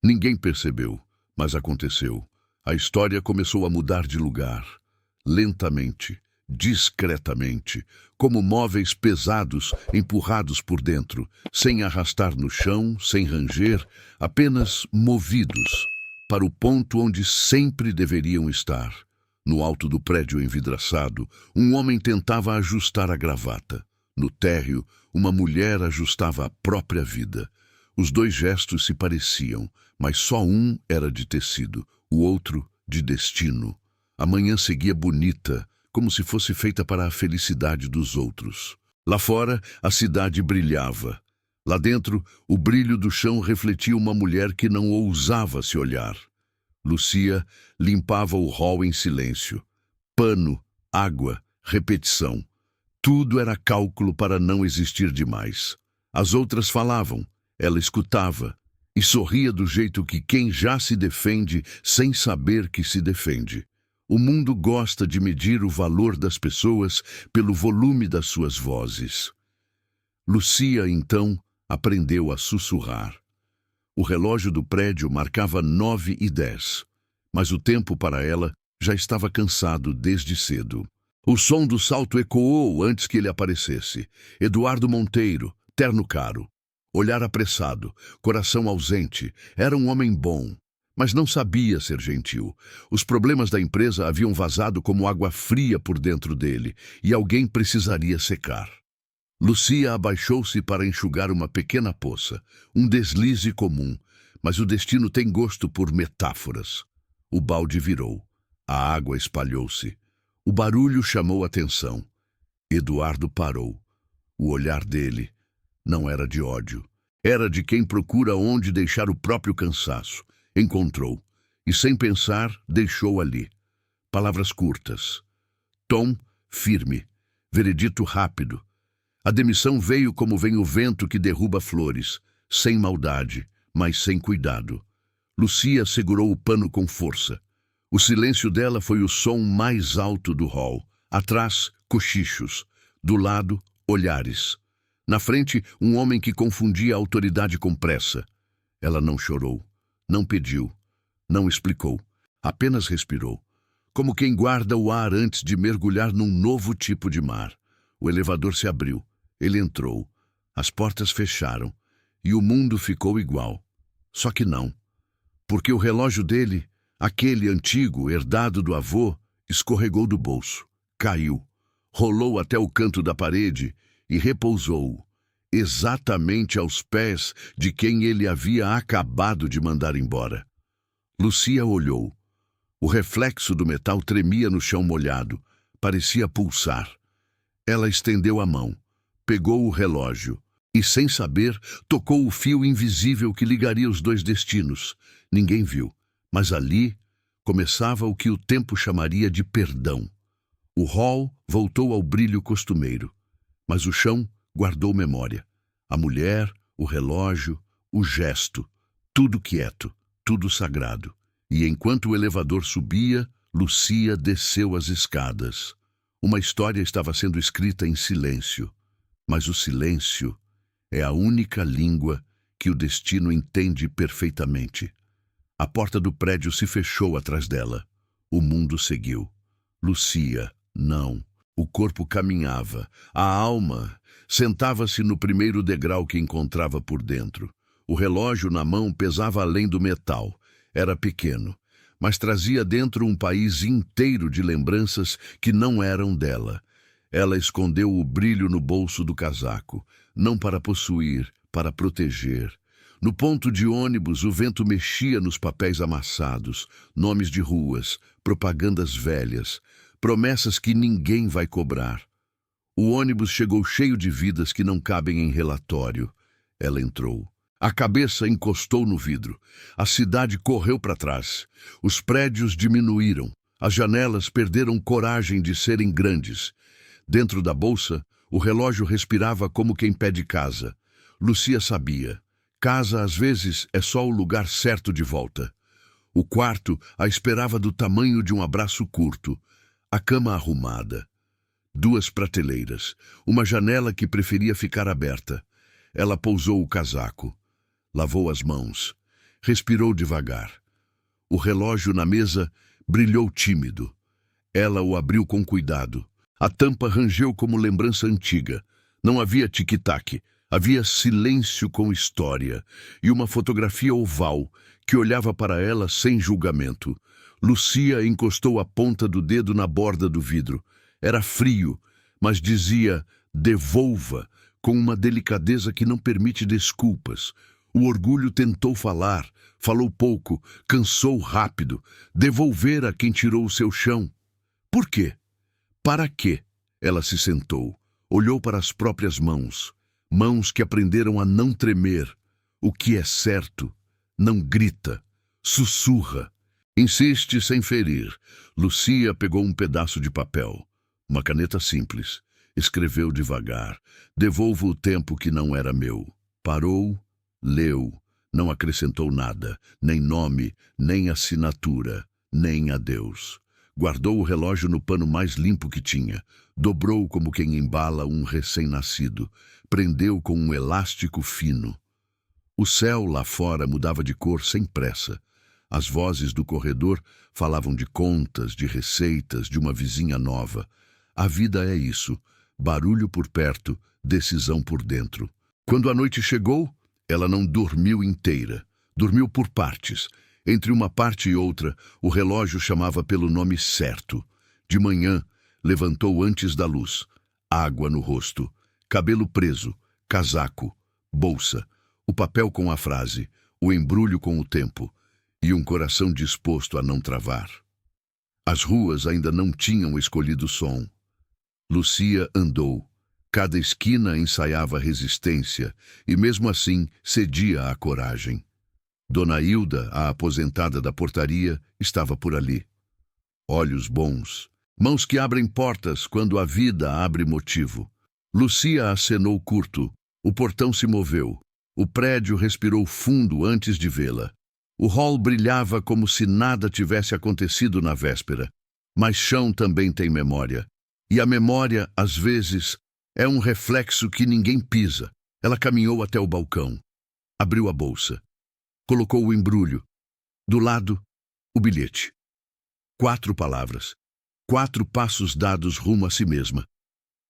Ninguém percebeu, mas aconteceu. A história começou a mudar de lugar, lentamente, discretamente, como móveis pesados empurrados por dentro, sem arrastar no chão, sem ranger, apenas movidos para o ponto onde sempre deveriam estar. No alto do prédio envidraçado, um homem tentava ajustar a gravata. No térreo, uma mulher ajustava a própria vida. Os dois gestos se pareciam, mas só um era de tecido, o outro de destino. A manhã seguia bonita, como se fosse feita para a felicidade dos outros. Lá fora, a cidade brilhava. Lá dentro, o brilho do chão refletia uma mulher que não ousava se olhar. Lucia limpava o hall em silêncio. Pano, água, repetição. Tudo era cálculo para não existir demais. As outras falavam, ela escutava e sorria do jeito que quem já se defende sem saber que se defende. O mundo gosta de medir o valor das pessoas pelo volume das suas vozes. Lucia, então, aprendeu a sussurrar. O relógio do prédio marcava 9h10, mas o tempo para ela já estava cansado desde cedo. O som do salto ecoou antes que ele aparecesse. Eduardo Monteiro, terno caro. Olhar apressado, coração ausente, era um homem bom, mas não sabia ser gentil. Os problemas da empresa haviam vazado como água fria por dentro dele, e alguém precisaria secar. Lucia abaixou-se para enxugar uma pequena poça, um deslize comum, mas o destino tem gosto por metáforas. O balde virou. A água espalhou-se. O barulho chamou atenção. Eduardo parou. O olhar dele não era de ódio. Era de quem procura onde deixar o próprio cansaço. Encontrou. E sem pensar, deixou ali. Palavras curtas. Tom firme. Veredito rápido. A demissão veio como vem o vento que derruba flores, sem maldade, mas sem cuidado. Lucia segurou o pano com força. O silêncio dela foi o som mais alto do hall. Atrás, cochichos. Do lado, olhares. Na frente, um homem que confundia a autoridade com pressa. Ela não chorou, não pediu, não explicou. Apenas respirou, como quem guarda o ar antes de mergulhar num novo tipo de mar. O elevador se abriu. Ele entrou. As portas fecharam. E o mundo ficou igual. Só que não. Porque o relógio dele, aquele antigo, herdado do avô, escorregou do bolso. Caiu. Rolou até o canto da parede e repousou, exatamente aos pés de quem ele havia acabado de mandar embora. Lucia olhou. O reflexo do metal tremia no chão molhado. Parecia pulsar. Ela estendeu a mão. Pegou o relógio e, sem saber, tocou o fio invisível que ligaria os dois destinos. Ninguém viu, mas ali começava o que o tempo chamaria de perdão. O hall voltou ao brilho costumeiro, mas o chão guardou memória. A mulher, o relógio, o gesto, tudo quieto, tudo sagrado. E enquanto o elevador subia, Lucia desceu as escadas. Uma história estava sendo escrita em silêncio. Mas o silêncio é a única língua que o destino entende perfeitamente. A porta do prédio se fechou atrás dela. O mundo seguiu. Lucia, não. O corpo caminhava. A alma sentava-se no primeiro degrau que encontrava por dentro. O relógio na mão pesava além do metal. Era pequeno, mas trazia dentro um país inteiro de lembranças que não eram dela. Ela escondeu o brilho no bolso do casaco, não para possuir, para proteger. No ponto de ônibus, o vento mexia nos papéis amassados, nomes de ruas, propagandas velhas, promessas que ninguém vai cobrar. O ônibus chegou cheio de vidas que não cabem em relatório. Ela entrou. A cabeça encostou no vidro. A cidade correu para trás. Os prédios diminuíram. As janelas perderam coragem de serem grandes. Dentro da bolsa, o relógio respirava como quem pede casa. Lucia sabia. Casa, às vezes, é só o lugar certo de volta. O quarto a esperava do tamanho de um abraço curto. A cama arrumada. 2 prateleiras. Uma janela que preferia ficar aberta. Ela pousou o casaco. Lavou as mãos. respirou devagar. O relógio na mesa brilhou tímido. Ela o abriu com cuidado. A tampa rangeu como lembrança antiga. Não havia tic-tac, havia silêncio com história e uma fotografia oval que olhava para ela sem julgamento. Lucia encostou a ponta do dedo na borda do vidro. Era frio, mas dizia devolva com uma delicadeza que não permite desculpas. O orgulho tentou falar, falou pouco, cansou rápido. Devolver a quem tirou o seu chão. Por quê? Para quê? Ela se sentou, olhou para as próprias mãos. Mãos que aprenderam a não tremer. O que é certo, não grita, sussurra. Insiste sem ferir. Lucia pegou um pedaço de papel, uma caneta simples. Escreveu devagar. Devolvo o tempo que não era meu. Parou, leu, não acrescentou nada, nem nome, nem assinatura, nem adeus. Guardou o relógio no pano mais limpo que tinha. Dobrou como quem embala um recém-nascido. Prendeu com um elástico fino. O céu lá fora mudava de cor sem pressa. As vozes do corredor falavam de contas, de receitas, de uma vizinha nova. A vida é isso, barulho por perto, decisão por dentro. Quando a noite chegou, ela não dormiu inteira. Dormiu por partes. Entre uma parte e outra, o relógio chamava pelo nome certo. De manhã, levantou antes da luz. Água no rosto, cabelo preso, casaco, bolsa, o papel com a frase, o embrulho com o tempo e um coração disposto a não travar. As ruas ainda não tinham escolhido som. Lucia andou. Cada esquina ensaiava resistência e, mesmo assim, cedia à coragem. Dona Hilda, a aposentada da portaria, estava por ali. Olhos bons, mãos que abrem portas quando a vida abre motivo. Lucia acenou curto. O portão se moveu. O prédio respirou fundo antes de vê-la. O hall brilhava como se nada tivesse acontecido na véspera. Mas chão também tem memória. E a memória, às vezes, é um reflexo que ninguém pisa. Ela caminhou até o balcão. Abriu a bolsa. Colocou o embrulho. Do lado, o bilhete. 4 palavras. 4 passos dados rumo a si mesma.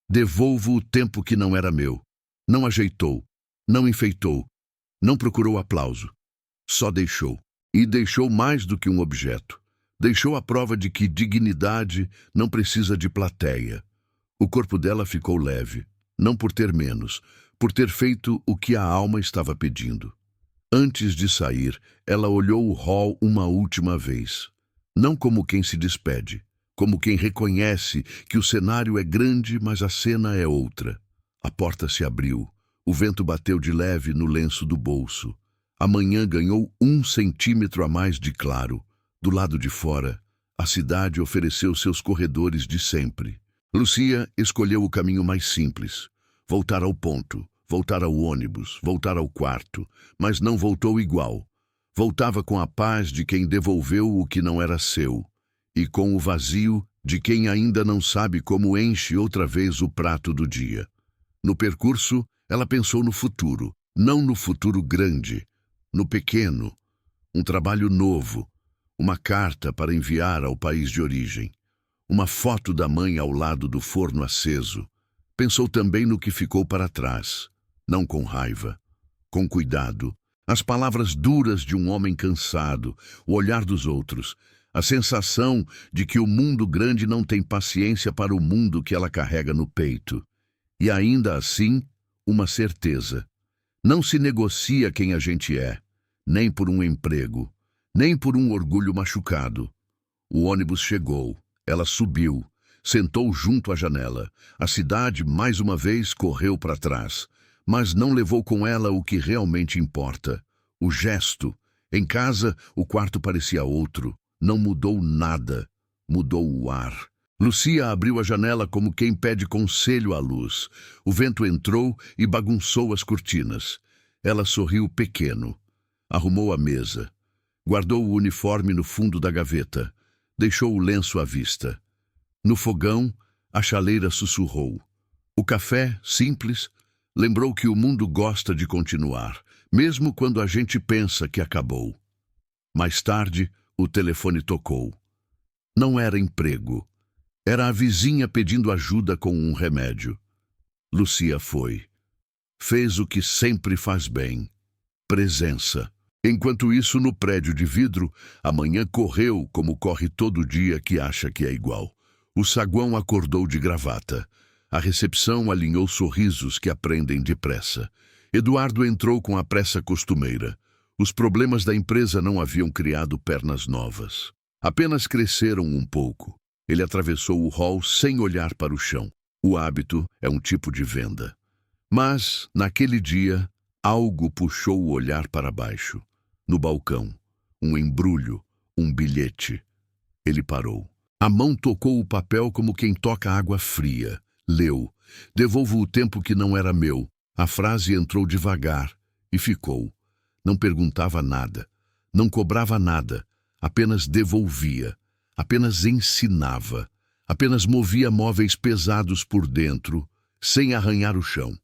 Devolvo o tempo que não era meu. Não ajeitou. Não enfeitou. Não procurou aplauso. Só deixou. E deixou mais do que um objeto. Deixou a prova de que dignidade não precisa de plateia. O corpo dela ficou leve. Não por ter menos. Por ter feito o que a alma estava pedindo. Antes de sair, ela olhou o hall uma última vez. Não como quem se despede. Como quem reconhece que o cenário é grande, mas a cena é outra. A porta se abriu. O vento bateu de leve no lenço do bolso. A manhã ganhou 1 centímetro a mais de claro. Do lado de fora, a cidade ofereceu seus corredores de sempre. Lucia escolheu o caminho mais simples. Voltar ao ponto, voltar ao ônibus, voltar ao quarto. Mas não voltou igual. Voltava com a paz de quem devolveu o que não era seu. E com o vazio de quem ainda não sabe como enche outra vez o prato do dia. No percurso, ela pensou no futuro. Não no futuro grande. No pequeno, um trabalho novo, uma carta para enviar ao país de origem, uma foto da mãe ao lado do forno aceso. Pensou também no que ficou para trás, não com raiva, com cuidado, as palavras duras de um homem cansado, o olhar dos outros, a sensação de que o mundo grande não tem paciência para o mundo que ela carrega no peito. E ainda assim, uma certeza. Não se negocia quem a gente é, nem por um emprego, nem por um orgulho machucado. O ônibus chegou, ela subiu, sentou junto à janela. A cidade, mais uma vez, correu para trás, mas não levou com ela o que realmente importa. O gesto. Em casa, o quarto parecia outro. Não mudou nada, mudou o ar. Lucia abriu a janela como quem pede conselho à luz. O vento entrou e bagunçou as cortinas. Ela sorriu pequeno. Arrumou a mesa. Guardou o uniforme no fundo da gaveta. Deixou o lenço à vista. No fogão, a chaleira sussurrou. O café, simples, lembrou que o mundo gosta de continuar, mesmo quando a gente pensa que acabou. Mais tarde, o telefone tocou. Não era emprego. Era a vizinha pedindo ajuda com um remédio. Lucia foi. Fez o que sempre faz bem. Presença. Enquanto isso, no prédio de vidro, a manhã correu como corre todo dia que acha que é igual. O saguão acordou de gravata. A recepção alinhou sorrisos que aprendem depressa. Eduardo entrou com a pressa costumeira. Os problemas da empresa não haviam criado pernas novas. Apenas cresceram um pouco. Ele atravessou o hall sem olhar para o chão. O hábito é um tipo de venda. Mas, naquele dia, algo puxou o olhar para baixo. No balcão, um embrulho, um bilhete. Ele parou. A mão tocou o papel como quem toca água fria. Leu. Devolvo o tempo que não era meu. A frase entrou devagar e ficou. Não perguntava nada. Não cobrava nada. Apenas devolvia. Apenas ensinava. Apenas movia móveis pesados por dentro, sem arranhar o chão.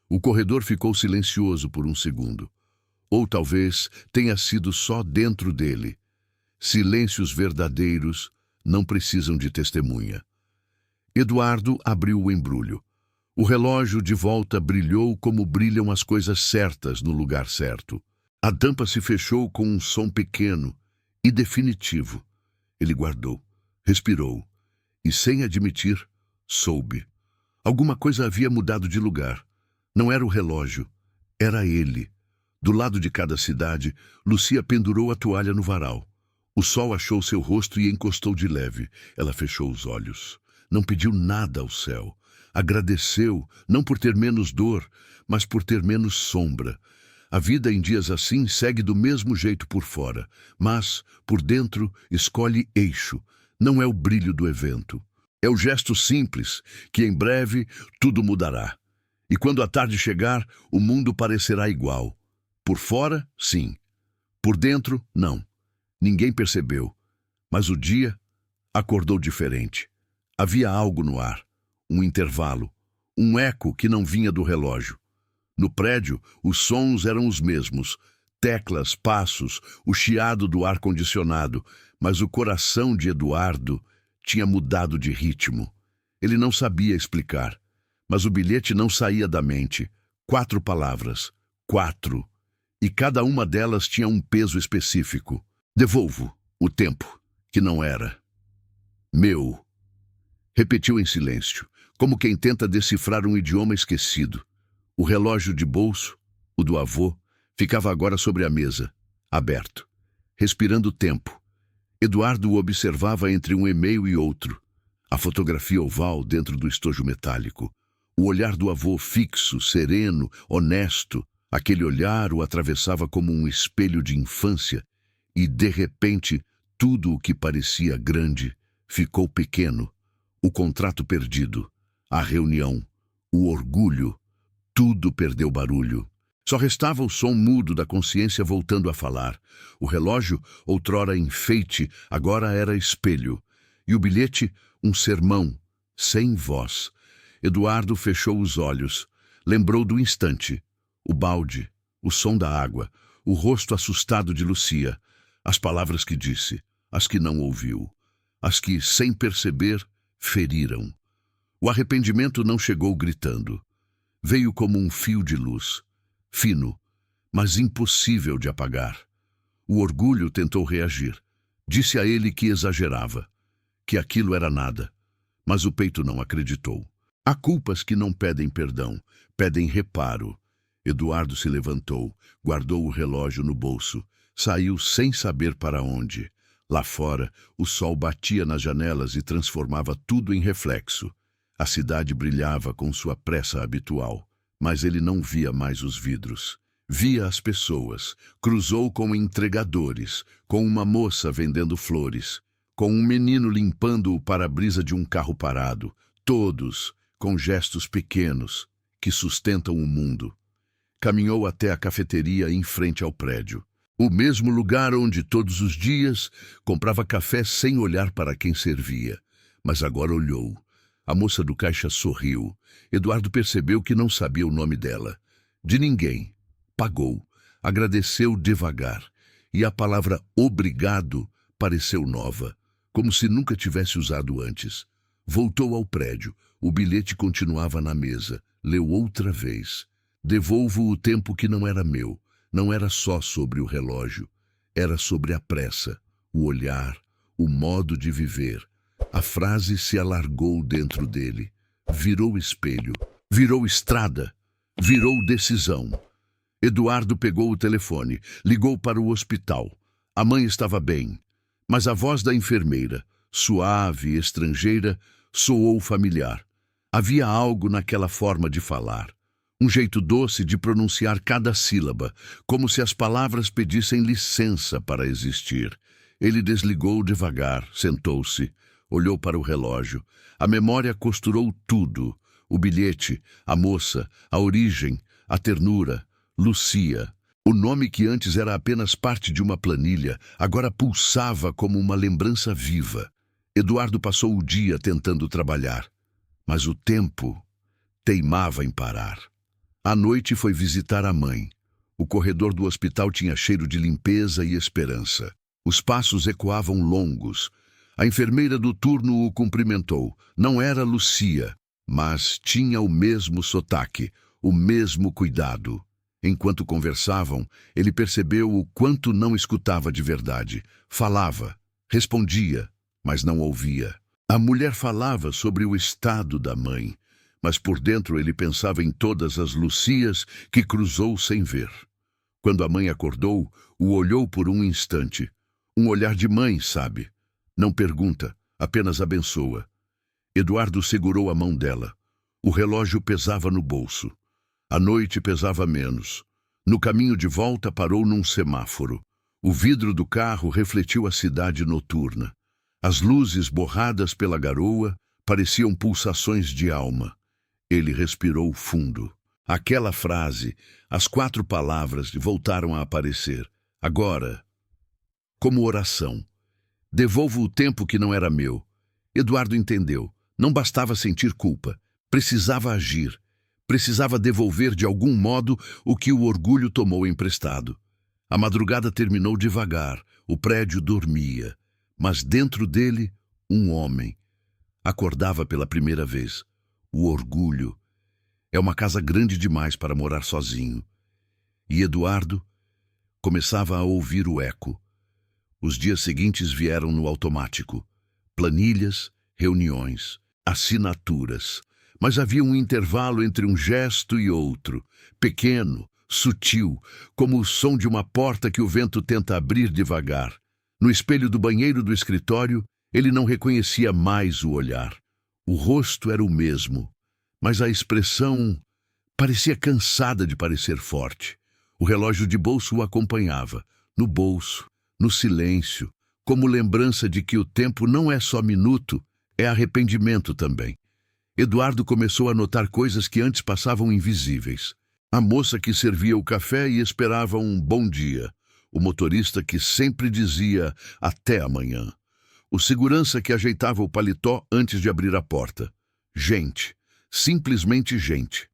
O corredor ficou silencioso por um segundo. Ou talvez tenha sido só dentro dele. Silêncios verdadeiros não precisam de testemunha. Eduardo abriu o embrulho. O relógio de volta brilhou como brilham as coisas certas no lugar certo. A tampa se fechou com um som pequeno e definitivo. Ele guardou, respirou e, sem admitir, soube. Alguma coisa havia mudado de lugar. Não era o relógio, era ele. Do lado de cada cidade, Lucia pendurou a toalha no varal. O sol achou seu rosto e encostou de leve. Ela fechou os olhos. Não pediu nada ao céu. Agradeceu, não por ter menos dor, mas por ter menos sombra. A vida em dias assim segue do mesmo jeito por fora, mas, por dentro, escolhe eixo. Não é o brilho do evento. É o gesto simples, que em breve tudo mudará. E quando a tarde chegar, o mundo parecerá igual. Por fora, sim. Por dentro, não. Ninguém percebeu. Mas o dia acordou diferente. Havia algo no ar. Um intervalo. Um eco que não vinha do relógio. No prédio, os sons eram os mesmos. Teclas, passos, o chiado do ar-condicionado. Mas o coração de Eduardo tinha mudado de ritmo. Ele não sabia explicar. Mas o bilhete não saía da mente. 4 palavras. 4. E cada uma delas tinha um peso específico. Devolvo o tempo, que não era meu. Repetiu em silêncio, como quem tenta decifrar um idioma esquecido. O relógio de bolso, o do avô, ficava agora sobre a mesa, aberto, respirando o tempo. Eduardo o observava entre um e-mail e outro. A fotografia oval dentro do estojo metálico. O olhar do avô fixo, sereno, honesto. Aquele olhar o atravessava como um espelho de infância e, de repente, tudo o que parecia grande ficou pequeno. O contrato perdido, a reunião, o orgulho, tudo perdeu barulho. Só restava o som mudo da consciência voltando a falar. O relógio, outrora enfeite, agora era espelho. E o bilhete, um sermão, sem voz. Eduardo fechou os olhos, lembrou do instante. O balde, o som da água, o rosto assustado de Lucia, as palavras que disse, as que não ouviu, as que, sem perceber, feriram. O arrependimento não chegou gritando. Veio como um fio de luz, fino, mas impossível de apagar. O orgulho tentou reagir. Disse a ele que exagerava, que aquilo era nada, mas o peito não acreditou. Há culpas que não pedem perdão, pedem reparo. Eduardo se levantou, guardou o relógio no bolso, saiu sem saber para onde. Lá fora, o sol batia nas janelas e transformava tudo em reflexo. A cidade brilhava com sua pressa habitual, mas ele não via mais os vidros. Via as pessoas, cruzou com entregadores, com uma moça vendendo flores, com um menino limpando o para-brisa de um carro parado, todos com gestos pequenos que sustentam o mundo. Caminhou até a cafeteria em frente ao prédio. O mesmo lugar onde todos os dias comprava café sem olhar para quem servia. Mas agora olhou. A moça do caixa sorriu. Eduardo percebeu que não sabia o nome dela. De ninguém. Pagou. agradeceu devagar, e a palavra obrigado pareceu nova, como se nunca tivesse usado antes. Voltou ao prédio. O bilhete continuava na mesa. Leu outra vez. Devolvo o tempo que não era meu. Não era só sobre o relógio. Era sobre a pressa, o olhar, o modo de viver. A frase se alargou dentro dele. Virou espelho. Virou estrada. Virou decisão. Eduardo pegou o telefone. Ligou para o hospital. A mãe estava bem. Mas a voz da enfermeira, suave e estrangeira, soou familiar. Havia algo naquela forma de falar. Um jeito doce de pronunciar cada sílaba, como se as palavras pedissem licença para existir. Ele desligou devagar, sentou-se, olhou para o relógio. A memória costurou tudo. O bilhete, a moça, a origem, a ternura, Lucia. O nome que antes era apenas parte de uma planilha, agora pulsava como uma lembrança viva. Eduardo passou o dia tentando trabalhar, mas o tempo teimava em parar. À noite foi visitar a mãe. O corredor do hospital tinha cheiro de limpeza e esperança. Os passos ecoavam longos. A enfermeira do turno o cumprimentou. Não era Lucia, mas tinha o mesmo sotaque, o mesmo cuidado. Enquanto conversavam, ele percebeu o quanto não escutava de verdade. Falava, respondia, mas não ouvia. A mulher falava sobre o estado da mãe, mas por dentro ele pensava em todas as Lucias que cruzou sem ver. Quando a mãe acordou, o olhou por um instante. Um olhar de mãe, sabe? Não pergunta, apenas abençoa. Eduardo segurou a mão dela. O relógio pesava no bolso. A noite pesava menos. No caminho de volta parou num semáforo. O vidro do carro refletiu a cidade noturna. As luzes borradas pela garoa pareciam pulsações de alma. Ele respirou fundo. Aquela frase, as 4 palavras voltaram a aparecer. Agora, como oração. Devolvo o tempo que não era meu. Eduardo entendeu. Não bastava sentir culpa. Precisava agir. Precisava devolver de algum modo o que o orgulho tomou emprestado. A madrugada terminou devagar. O prédio dormia. Mas dentro dele, um homem. Acordava pela primeira vez. O orgulho. É uma casa grande demais para morar sozinho. E Eduardo começava a ouvir o eco. Os dias seguintes vieram no automático. Planilhas, reuniões, assinaturas. Mas havia um intervalo entre um gesto e outro, pequeno, sutil, como o som de uma porta que o vento tenta abrir devagar. No espelho do banheiro do escritório, ele não reconhecia mais o olhar. O rosto era o mesmo, mas a expressão parecia cansada de parecer forte. O relógio de bolso o acompanhava, no bolso, no silêncio, como lembrança de que o tempo não é só minuto, é arrependimento também. Eduardo começou a notar coisas que antes passavam invisíveis. A moça que servia o café e esperava um bom dia. O motorista que sempre dizia até amanhã. O segurança que ajeitava o paletó antes de abrir a porta. Gente, simplesmente gente.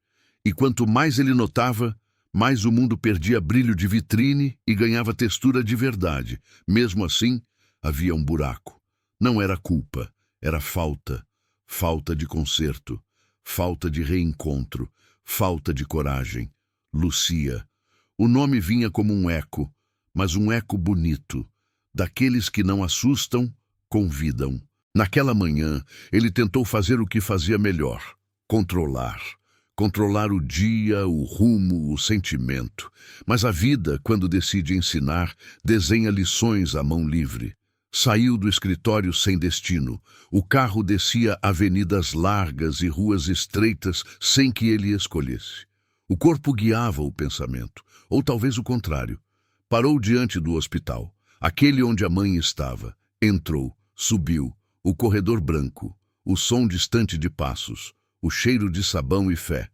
E quanto mais ele notava, mais o mundo perdia brilho de vitrine e ganhava textura de verdade. Mesmo assim, havia um buraco. Não era culpa, era falta. Falta de conserto, falta de reencontro, falta de coragem. Lucia. O nome vinha como um eco, mas um eco bonito, daqueles que não assustam, convidam. Naquela manhã, ele tentou fazer o que fazia melhor, controlar. Controlar o dia, o rumo, o sentimento. Mas a vida, quando decide ensinar, desenha lições à mão livre. Saiu do escritório sem destino. O carro descia avenidas largas e ruas estreitas sem que ele escolhesse. O corpo guiava o pensamento, ou talvez o contrário. Parou diante do hospital, aquele onde a mãe estava. Entrou, subiu, o corredor branco, o som distante de passos, o cheiro de sabão e fé.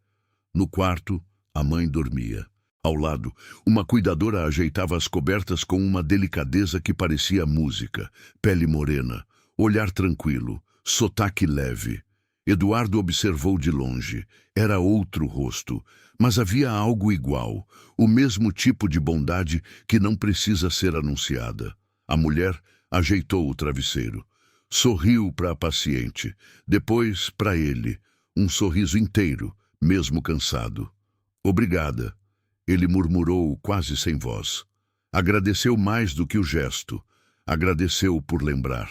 No quarto, a mãe dormia. Ao lado, uma cuidadora ajeitava as cobertas com uma delicadeza que parecia música. Pele morena, olhar tranquilo, sotaque leve. Eduardo observou de longe. Era outro rosto, mas havia algo igual, o mesmo tipo de bondade que não precisa ser anunciada. A mulher ajeitou o travesseiro. Sorriu para a paciente, depois para ele, um sorriso inteiro, mesmo cansado. Obrigada, ele murmurou quase sem voz. Agradeceu mais do que o gesto. Agradeceu por lembrar.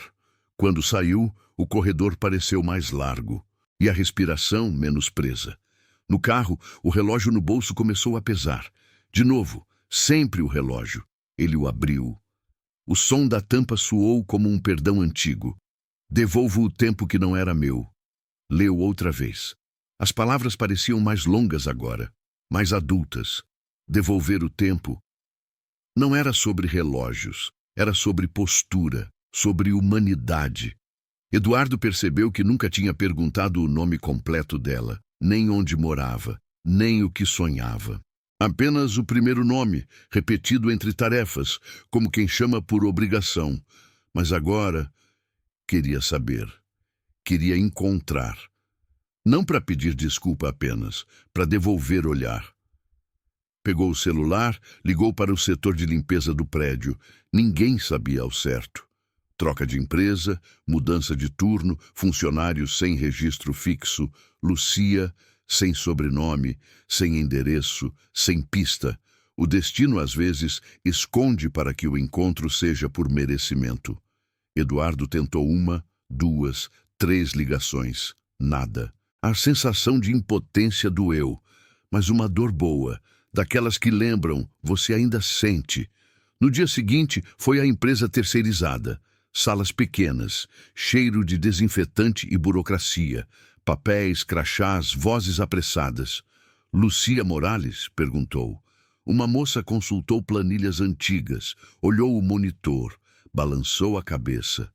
Quando saiu, o corredor pareceu mais largo e a respiração menos presa. No carro, o relógio no bolso começou a pesar. De novo, sempre o relógio. Ele o abriu. O som da tampa soou como um perdão antigo. Devolvo o tempo que não era meu. Leu outra vez. As palavras pareciam mais longas agora, mais adultas. Devolver o tempo não era sobre relógios, era sobre postura, sobre humanidade. Eduardo percebeu que nunca tinha perguntado o nome completo dela, nem onde morava, nem o que sonhava. Apenas o primeiro nome, repetido entre tarefas, como quem chama por obrigação. Mas agora queria saber, queria encontrar. Não para pedir desculpa apenas, para devolver olhar. Pegou o celular, ligou para o setor de limpeza do prédio. Ninguém sabia ao certo. Troca de empresa, mudança de turno, funcionários sem registro fixo, Lucia, sem sobrenome, sem endereço, sem pista. O destino, às vezes, esconde para que o encontro seja por merecimento. Eduardo tentou 1, 2, 3 ligações. Nada. A sensação de impotência doeu, mas uma dor boa, daquelas que lembram, você ainda sente. No dia seguinte, foi à empresa terceirizada. Salas pequenas, cheiro de desinfetante e burocracia, papéis, crachás, vozes apressadas. Lucia Morales? Perguntou. Uma moça consultou planilhas antigas, olhou o monitor, balançou a cabeça.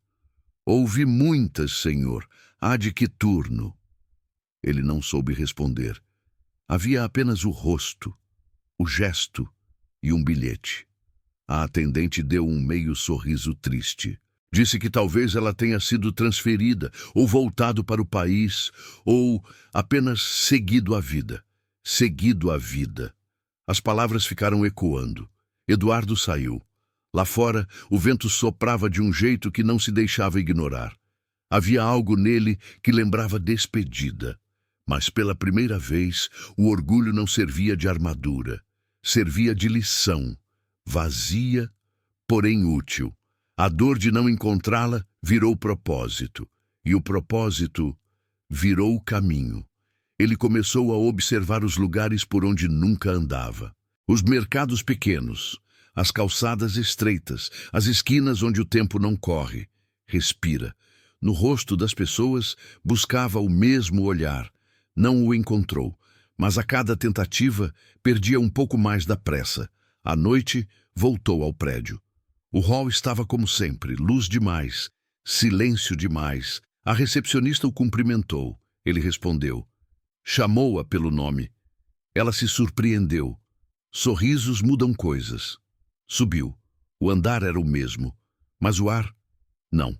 Houve muitas, senhor. Há de que turno? Ele não soube responder. Havia apenas o rosto, o gesto e um bilhete. A atendente deu um meio sorriso triste. Disse que talvez ela tenha sido transferida, ou voltado para o país, ou apenas seguido a vida. Seguido a vida. As palavras ficaram ecoando. Eduardo saiu. Lá fora, o vento soprava de um jeito que não se deixava ignorar. Havia algo nele que lembrava despedida. Mas pela primeira vez, o orgulho não servia de armadura. Servia de lição, vazia, porém útil. A dor de não encontrá-la virou propósito, e o propósito virou o caminho. Ele começou a observar os lugares por onde nunca andava. Os mercados pequenos, as calçadas estreitas, as esquinas onde o tempo não corre. Respira. No rosto das pessoas buscava o mesmo olhar. Não o encontrou. Mas a cada tentativa, perdia um pouco mais da pressa. À noite, voltou ao prédio. O hall estava como sempre, luz demais, silêncio demais. A recepcionista o cumprimentou. Ele respondeu. Chamou-a pelo nome. Ela se surpreendeu. Sorrisos mudam coisas. Subiu. O andar era o mesmo. Mas o ar? Não.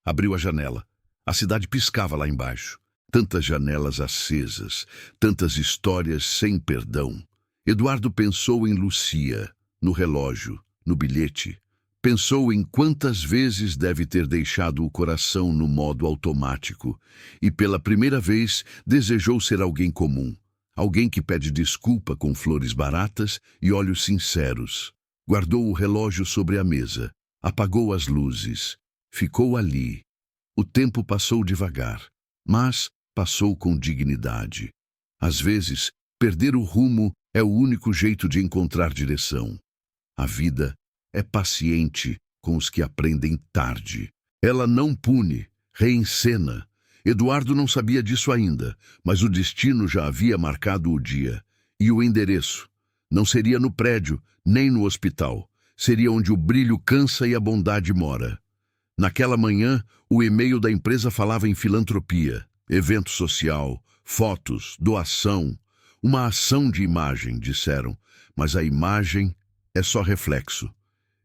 Abriu a janela. A cidade piscava lá embaixo. Tantas janelas acesas, tantas histórias sem perdão. Eduardo pensou em Lucia, no relógio, no bilhete. Pensou em quantas vezes deve ter deixado o coração no modo automático e pela primeira vez desejou ser alguém comum. Alguém que pede desculpa com flores baratas e olhos sinceros. Guardou o relógio sobre a mesa, apagou as luzes, ficou ali. O tempo passou devagar, mas passou com dignidade. Às vezes, perder o rumo é o único jeito de encontrar direção. A vida é paciente com os que aprendem tarde. Ela não pune, reencena. Eduardo não sabia disso ainda, mas o destino já havia marcado o dia. E o endereço? Não seria no prédio, nem no hospital. Seria onde o brilho cansa e a bondade mora. Naquela manhã, o e-mail da empresa falava em filantropia. Evento social, fotos, doação, uma ação de imagem, disseram, mas a imagem é só reflexo.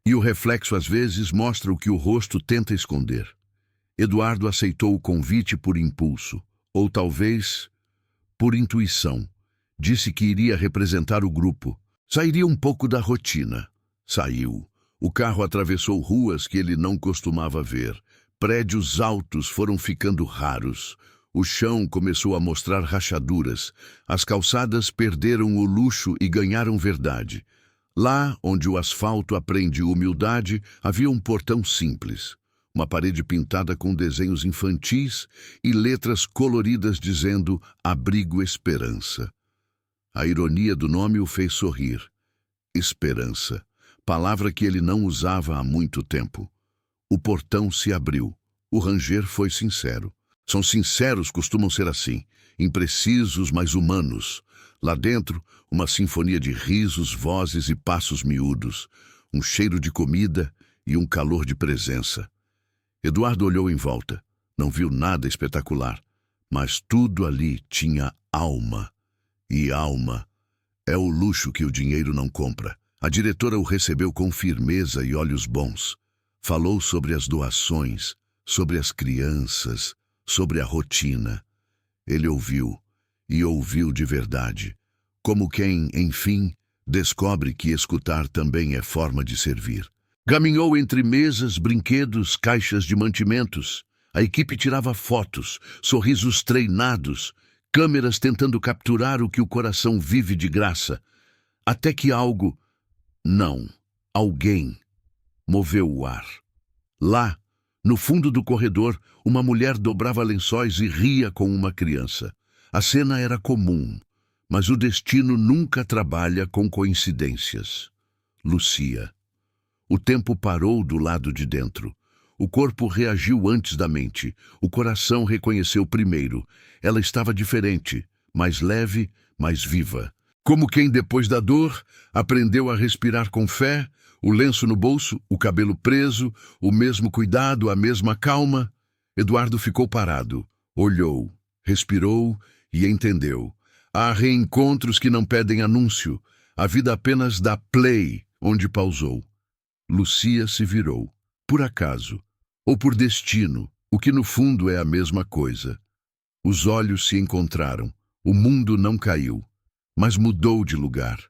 E o reflexo às vezes mostra o que o rosto tenta esconder. Eduardo aceitou o convite por impulso. Ou talvez, por intuição, disse que iria representar o grupo. Sairia um pouco da rotina. Saiu. O carro atravessou ruas que ele não costumava ver. Prédios altos foram ficando raros. O chão começou a mostrar rachaduras. As calçadas perderam o luxo e ganharam verdade. Lá, onde o asfalto aprende humildade, havia um portão simples. Uma parede pintada com desenhos infantis e letras coloridas dizendo Abrigo Esperança. A ironia do nome o fez sorrir. Esperança, palavra que ele não usava há muito tempo. O portão se abriu. O ranger foi sincero. São sinceros, costumam ser assim, imprecisos, mas humanos. Lá dentro, uma sinfonia de risos, vozes e passos miúdos, um cheiro de comida e um calor de presença. Eduardo olhou em volta. Não viu nada espetacular, mas tudo ali tinha alma. E alma é o luxo que o dinheiro não compra. A diretora o recebeu com firmeza e olhos bons. Falou sobre as doações, sobre as crianças, sobre a rotina. Ele ouviu, e ouviu de verdade, como quem, enfim, descobre que escutar também é forma de servir. Caminhou entre mesas, brinquedos, caixas de mantimentos. A equipe tirava fotos, sorrisos treinados, câmeras tentando capturar o que o coração vive de graça. Até que algo, não, alguém, moveu o ar. Lá, no fundo do corredor, uma mulher dobrava lençóis e ria com uma criança. A cena era comum, mas o destino nunca trabalha com coincidências. Lucia. O tempo parou do lado de dentro. O corpo reagiu antes da mente. O coração reconheceu primeiro. Ela estava diferente, mais leve, mais viva. Como quem, depois da dor, aprendeu a respirar com fé, o lenço no bolso, o cabelo preso, o mesmo cuidado, a mesma calma. Eduardo ficou parado, olhou, respirou e entendeu. Há reencontros que não pedem anúncio. A vida apenas dá play, onde pausou. Lucia se virou. Por acaso, ou por destino, o que no fundo é a mesma coisa. Os olhos se encontraram. O mundo não caiu, mas mudou de lugar.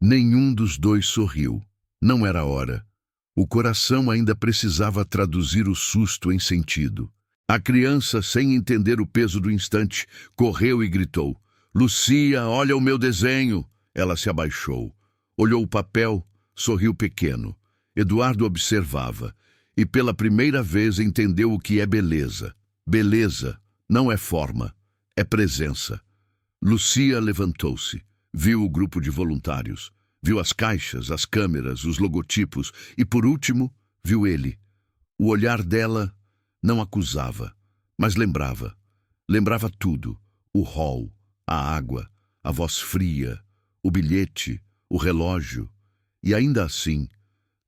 Nenhum dos dois sorriu. Não era hora. O coração ainda precisava traduzir o susto em sentido. A criança, sem entender o peso do instante, correu e gritou. Lucia, olha o meu desenho! Ela se abaixou. Olhou o papel, sorriu pequeno. Eduardo observava, e pela primeira vez entendeu o que é beleza. Beleza não é forma, é presença. Lucia levantou-se, viu o grupo de voluntários, viu as caixas, as câmeras, os logotipos e, por último, viu ele. O olhar dela não acusava, mas lembrava. Lembrava tudo, o hall, a água, a voz fria, o bilhete, o relógio. E ainda assim,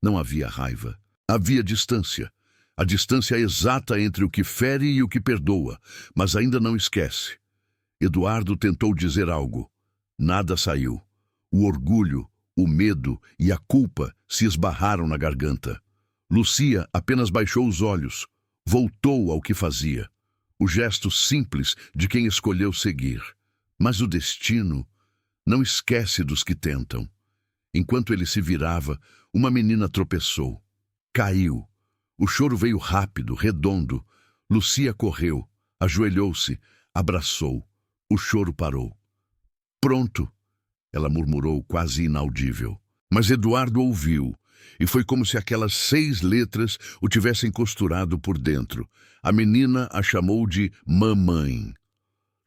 não havia raiva. Havia distância. A distância exata entre o que fere e o que perdoa, mas ainda não esquece. Eduardo tentou dizer algo. Nada saiu. O orgulho, o medo e a culpa se esbarraram na garganta. Lucia apenas baixou os olhos, voltou ao que fazia. O gesto simples de quem escolheu seguir. Mas o destino não esquece dos que tentam. Enquanto ele se virava, uma menina tropeçou. Caiu. O choro veio rápido, redondo. Lucia correu, ajoelhou-se, abraçou. O choro parou. Pronto, ela murmurou, quase inaudível. Mas Eduardo ouviu, e foi como se aquelas 6 letras o tivessem costurado por dentro. A menina a chamou de mamãe.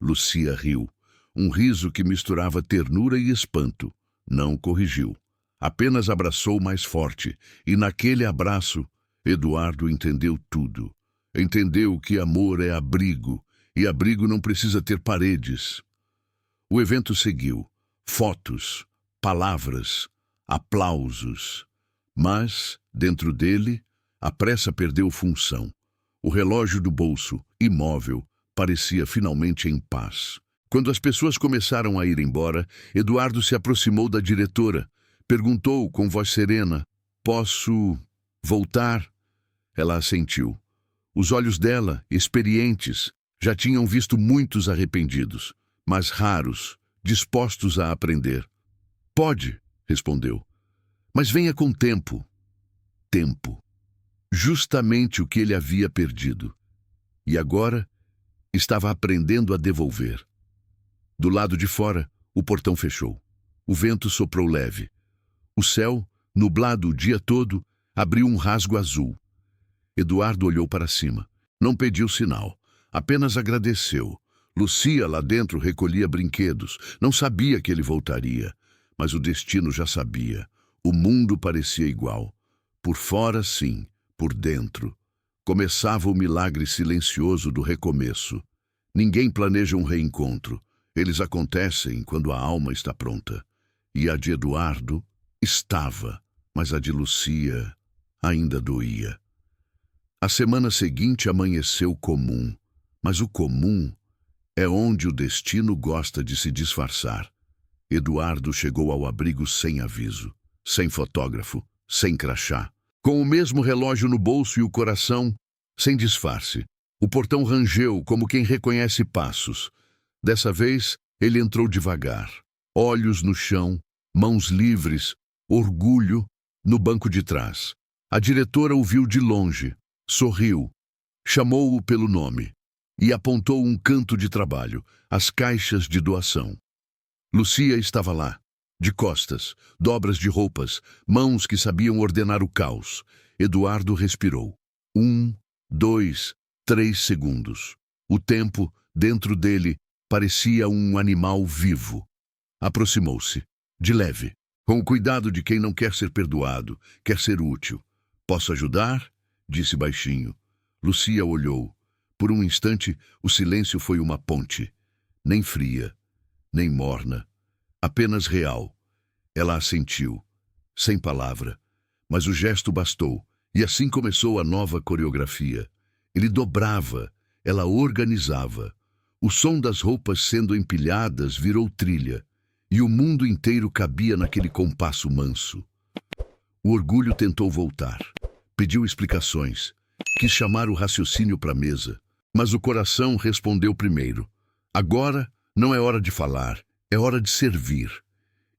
Lucia riu, um riso que misturava ternura e espanto. Não corrigiu. Apenas abraçou mais forte, e naquele abraço, Eduardo entendeu tudo. Entendeu que amor é abrigo, e abrigo não precisa ter paredes. O evento seguiu. Fotos, palavras, aplausos. Mas, dentro dele, a pressa perdeu função. O relógio do bolso, imóvel, parecia finalmente em paz. Quando as pessoas começaram a ir embora, Eduardo se aproximou da diretora. Perguntou com voz serena, posso voltar? Ela assentiu. Os olhos dela, experientes, Já tinham visto muitos arrependidos, mas raros, dispostos a aprender. Pode, respondeu, mas venha com tempo. Tempo. Justamente o que ele havia perdido. E agora estava aprendendo a devolver. Do lado de fora, o portão fechou. O vento soprou leve. O céu, nublado o dia todo, abriu um rasgo azul. Eduardo olhou para cima. Não pediu sinal. Apenas agradeceu. Lucia, lá dentro, recolhia brinquedos. Não sabia que ele voltaria. Mas o destino já sabia. O mundo parecia igual. Por fora, sim. Por dentro. Começava o milagre silencioso do recomeço. Ninguém planeja um reencontro. Eles acontecem quando a alma está pronta. E a de Eduardo estava, mas a de Lucia ainda doía. A semana seguinte amanheceu comum, mas o comum é onde o destino gosta de se disfarçar. Eduardo chegou ao abrigo sem aviso, sem fotógrafo, sem crachá, com o mesmo relógio no bolso e o coração sem disfarce. O portão rangeu como quem reconhece passos. Dessa vez, ele entrou devagar, olhos no chão, mãos livres, orgulho no banco de trás. A diretora o viu de longe, sorriu, chamou-o pelo nome e apontou um canto de trabalho, as caixas de doação. Lucia estava lá, de costas, dobras de roupas, mãos que sabiam ordenar o caos. Eduardo respirou. 1, 2, 3 segundos. O tempo, dentro dele, parecia um animal vivo. Aproximou-se, de leve, com o cuidado de quem não quer ser perdoado, quer ser útil. Posso ajudar? Disse baixinho. Lucia olhou. Por um instante, o silêncio foi uma ponte. Nem fria, nem morna, apenas real. Ela assentiu, sem palavra, mas o gesto bastou, e assim começou a nova coreografia. Ele dobrava, ela organizava. O som das roupas sendo empilhadas virou trilha, e o mundo inteiro cabia naquele compasso manso. O orgulho tentou voltar, pediu explicações, quis chamar o raciocínio para a mesa, mas o coração respondeu primeiro. Agora não é hora de falar, é hora de servir.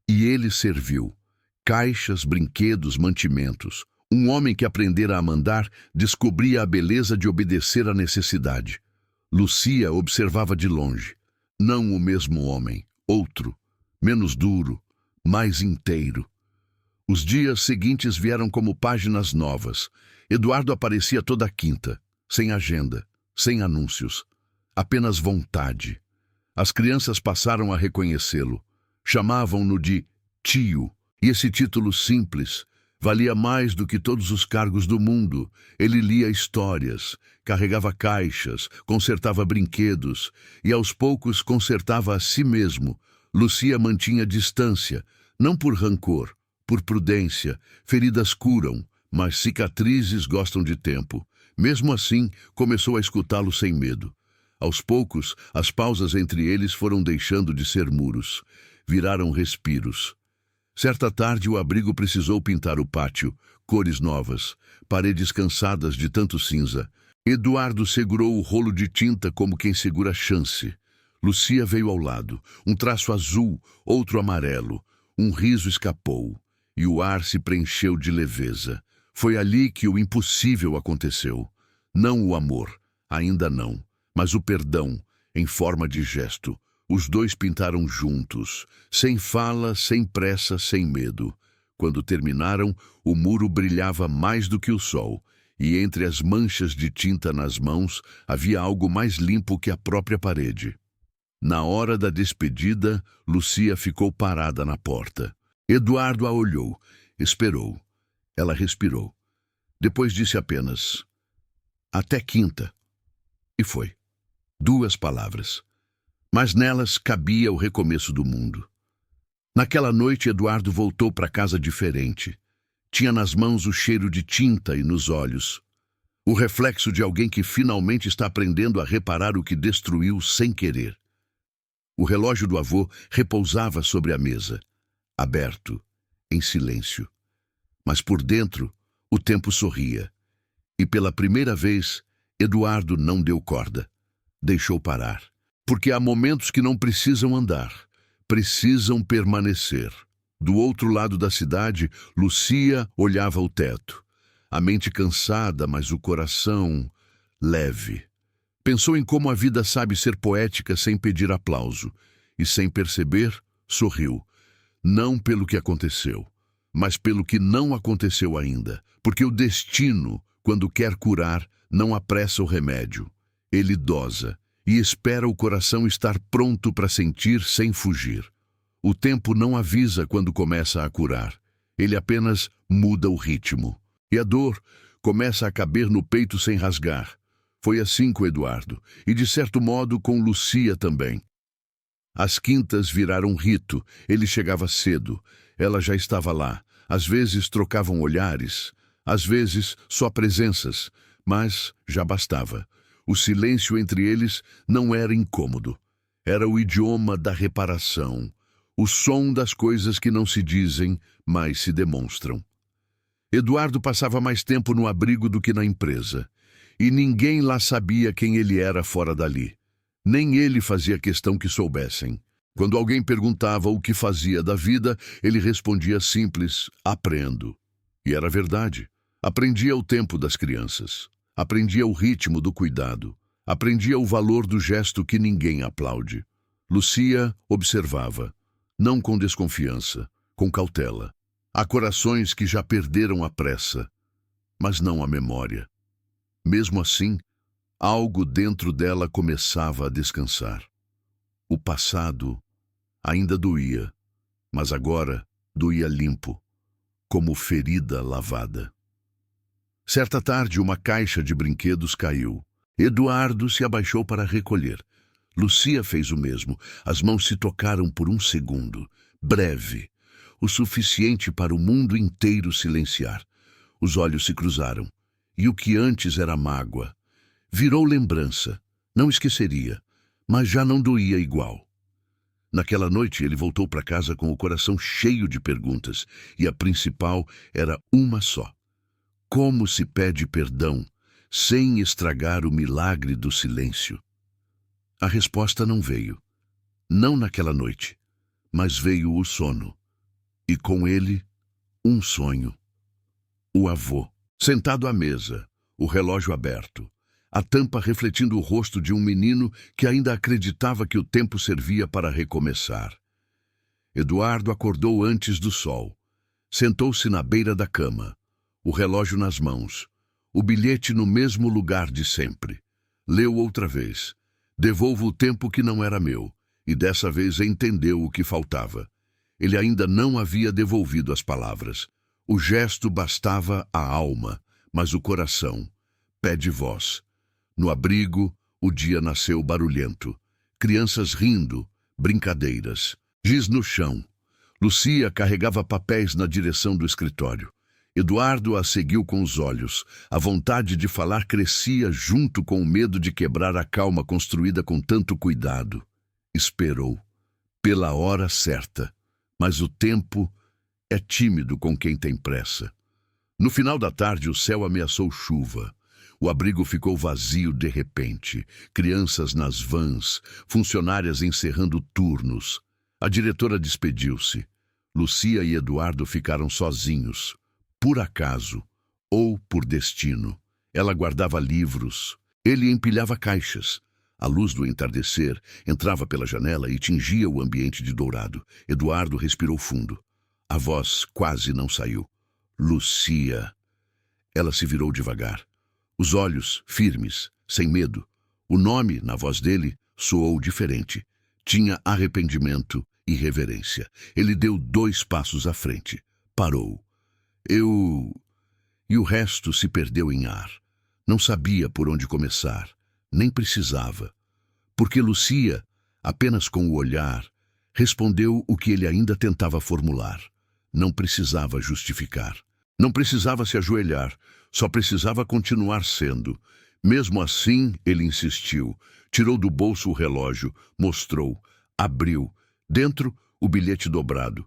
E ele serviu. Caixas, brinquedos, mantimentos. Um homem que aprendera a mandar descobria a beleza de obedecer à necessidade. Lucia observava de longe. Não o mesmo homem, outro, menos duro, mais inteiro. Os dias seguintes vieram como páginas novas. Eduardo aparecia toda quinta, sem agenda, sem anúncios, apenas vontade. As crianças passaram a reconhecê-lo. Chamavam-no de tio, e esse título simples valia mais do que todos os cargos do mundo. Ele lia histórias, carregava caixas, consertava brinquedos e aos poucos consertava a si mesmo. Lucia mantinha distância, não por rancor, por prudência. Feridas curam, mas cicatrizes gostam de tempo. Mesmo assim, começou a escutá-lo sem medo. Aos poucos, as pausas entre eles foram deixando de ser muros. Viraram respiros. Certa tarde, o abrigo precisou pintar o pátio, cores novas, paredes cansadas de tanto cinza. Eduardo segurou o rolo de tinta como quem segura chance. Lucia veio ao lado, um traço azul, outro amarelo. Um riso escapou, e o ar se preencheu de leveza. Foi ali que o impossível aconteceu. Não o amor, ainda não, mas o perdão, em forma de gesto. Os dois pintaram juntos, sem fala, sem pressa, sem medo. Quando terminaram, o muro brilhava mais do que o sol, e entre as manchas de tinta nas mãos havia algo mais limpo que a própria parede. Na hora da despedida, Lucia ficou parada na porta. Eduardo a olhou, esperou. Ela respirou. Depois disse apenas, até quinta. E foi. 2 palavras. Mas nelas cabia o recomeço do mundo. Naquela noite, Eduardo voltou para casa diferente. Tinha nas mãos o cheiro de tinta e nos olhos. O reflexo de alguém que finalmente está aprendendo a reparar o que destruiu sem querer. O relógio do avô repousava sobre a mesa, aberto, em silêncio. Mas por dentro, o tempo sorria. E pela primeira vez, Eduardo não deu corda. Deixou parar. Porque há momentos que não precisam andar, precisam permanecer. Do outro lado da cidade, Lucia olhava o teto. A mente cansada, mas o coração leve. Pensou em como a vida sabe ser poética sem pedir aplauso. E sem perceber, sorriu. Não pelo que aconteceu, mas pelo que não aconteceu ainda. Porque o destino, quando quer curar, não apressa o remédio. Ele dosa e espera o coração estar pronto para sentir sem fugir. O tempo não avisa quando começa a curar. Ele apenas muda o ritmo. E a dor começa a caber no peito sem rasgar. Foi assim com Eduardo, e de certo modo com Lucia também. As quintas viraram rito, ele chegava cedo, ela já estava lá. Às vezes trocavam olhares, às vezes só presenças, mas já bastava. O silêncio entre eles não era incômodo. Era o idioma da reparação, o som das coisas que não se dizem, mas se demonstram. Eduardo passava mais tempo no abrigo do que na empresa. E ninguém lá sabia quem ele era fora dali. Nem ele fazia questão que soubessem. Quando alguém perguntava o que fazia da vida, ele respondia simples: aprendo. E era verdade. Aprendia o tempo das crianças. Aprendia o ritmo do cuidado. Aprendia o valor do gesto que ninguém aplaude. Lucia observava, não com desconfiança, com cautela. Há corações que já perderam a pressa, mas não a memória. Mesmo assim, algo dentro dela começava a descansar. O passado ainda doía, mas agora doía limpo, como ferida lavada. Certa tarde, uma caixa de brinquedos caiu. Eduardo se abaixou para recolher. Lucia fez o mesmo. As mãos se tocaram por um segundo, breve, o suficiente para o mundo inteiro silenciar. Os olhos se cruzaram, e o que antes era mágoa virou lembrança. Não esqueceria, mas já não doía igual. Naquela noite, ele voltou para casa com o coração cheio de perguntas, e a principal era uma só. Como se pede perdão sem estragar o milagre do silêncio? A resposta não veio. Não naquela noite, mas veio o sono. E com ele, um sonho. O avô, sentado à mesa, o relógio aberto, a tampa refletindo o rosto de um menino que ainda acreditava que o tempo servia para recomeçar. Eduardo acordou antes do sol. Sentou-se na beira da cama, o relógio nas mãos, o bilhete no mesmo lugar de sempre. Leu outra vez. Devolvo o tempo que não era meu, e dessa vez entendeu o que faltava. Ele ainda não havia devolvido as palavras. O gesto bastava à alma, mas o coração pede voz. No abrigo, o dia nasceu barulhento. Crianças rindo, brincadeiras. Giz no chão. Lucia carregava papéis na direção do escritório. Eduardo a seguiu com os olhos. A vontade de falar crescia junto com o medo de quebrar a calma construída com tanto cuidado. Esperou, pela hora certa, mas o tempo é tímido com quem tem pressa. No final da tarde, o céu ameaçou chuva. O abrigo ficou vazio de repente. Crianças nas vans, funcionárias encerrando turnos. A diretora despediu-se. Lucia e Eduardo ficaram sozinhos. Por acaso ou por destino. Ela guardava livros. Ele empilhava caixas. A luz do entardecer entrava pela janela e tingia o ambiente de dourado. Eduardo respirou fundo. A voz quase não saiu. Lucia. Ela se virou devagar. Os olhos firmes, sem medo. O nome, na voz dele, soou diferente. Tinha arrependimento e reverência. Ele deu 2 passos à frente. Parou. E o resto se perdeu em ar. Não sabia por onde começar. Nem precisava. Porque Lucia, apenas com o olhar, respondeu o que ele ainda tentava formular. Não precisava justificar. Não precisava se ajoelhar. Só precisava continuar sendo. Mesmo assim, ele insistiu. Tirou do bolso o relógio, mostrou, abriu. Dentro, o bilhete dobrado.